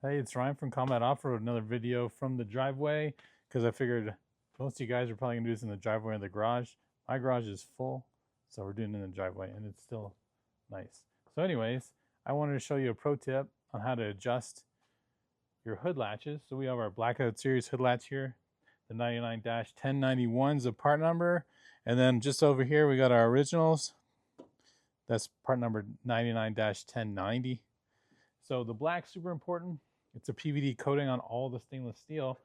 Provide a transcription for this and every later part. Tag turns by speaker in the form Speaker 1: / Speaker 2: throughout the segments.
Speaker 1: Hey, it's Ryan from Combat Off Road. Another video from the driveway because I figured most of you guys are probably gonna do this in the driveway or the garage. My garage is full, so we're doing it in the driveway, and it's still nice. So, anyways, I wanted to show you a pro tip on how to adjust your hood latches. So we have our Blackout Series hood latch here. The 99-1091 is the part number, and then just over here we got our originals. That's part number 99-1090. So the black's super important. It's a PVD coating on all the stainless steel,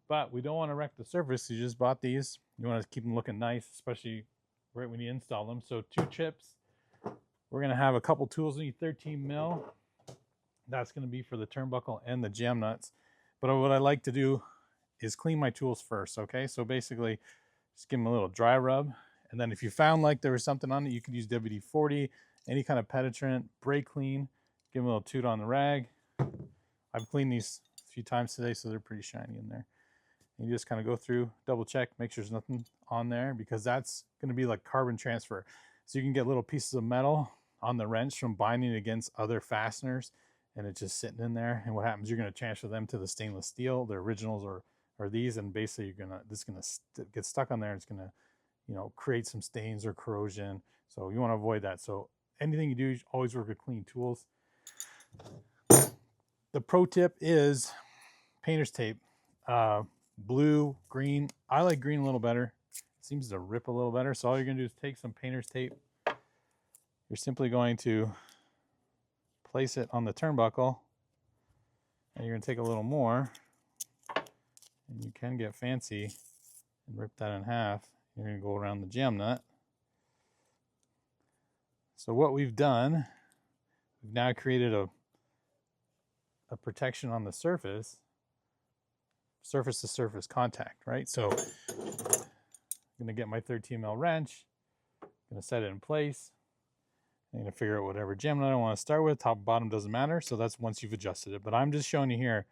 Speaker 1: but we don't want to wreck the surface. You just bought these. You want to keep them looking nice, especially right when you install them. So 2 chips. We're going to have a couple tools. We need 13 mil. That's going to be for the turnbuckle and the jam nuts. But what I like to do is clean my tools first, okay? So basically, just give them a little dry rub. And then if you found like there was something on it, you could use WD-40, any kind of penetrant, brake clean. Give them a little toot on the rag. I've cleaned these a few times today, so they're pretty shiny in there. And you just kind of go through, double check, make sure there's nothing on there, because that's going to be like carbon transfer. So you can get little pieces of metal on the wrench from binding against other fasteners, and it's just sitting in there. And what happens, you're going to transfer them to the stainless steel, the originals or these, and basically this is going to get stuck on there. And it's going to, create some stains or corrosion. So you want to avoid that. So anything you do, always work with clean tools. The pro tip is painter's tape. Blue, green. I like green a little better. It seems to rip a little better. So all you're going to do is take some painter's tape. You're simply going to place it on the turnbuckle. And you're going to take a little more. And you can get fancy and rip that in half. You're going to go around the jam nut. So what we've done, we've now created a protection on the surface to surface contact, right? So I'm gonna get my 13 mil wrench, gonna set it in place. I'm gonna figure out whatever jam nut I want to start with. Top, bottom doesn't matter. So that's once you've adjusted it. But I'm just showing you here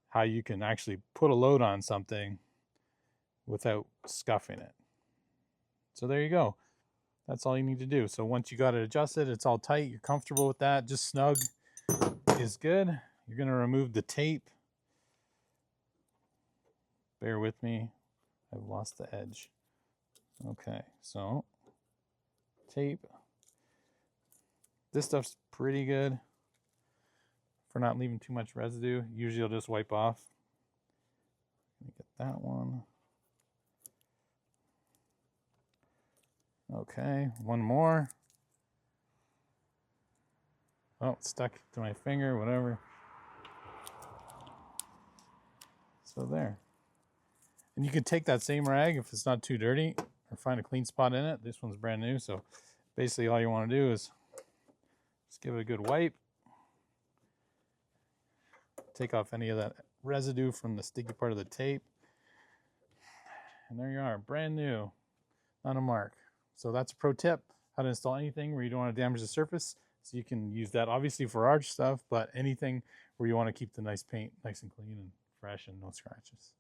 Speaker 1: how you can actually put a load on something without scuffing it. So there you go. That's all you need to do. So once you got it adjusted, it's all tight, you're comfortable with that, just snug is good. You're going to remove the tape. Bear with me. I've lost the edge. Okay, so tape. This stuff's pretty good for not leaving too much residue. Usually I'll just wipe off. Let me get that one. Okay, one more. Oh, it's stuck to my finger, whatever. So there. And you can take that same rag if it's not too dirty, or find a clean spot in it. This one's brand new, so basically all you want to do is just give it a good wipe. Take off any of that residue from the sticky part of the tape. And there you are, brand new, not a mark. So that's a pro tip, how to install anything where you don't want to damage the surface. So you can use that obviously for arch stuff, but anything where you want to keep the nice paint nice and clean and fresh and no scratches.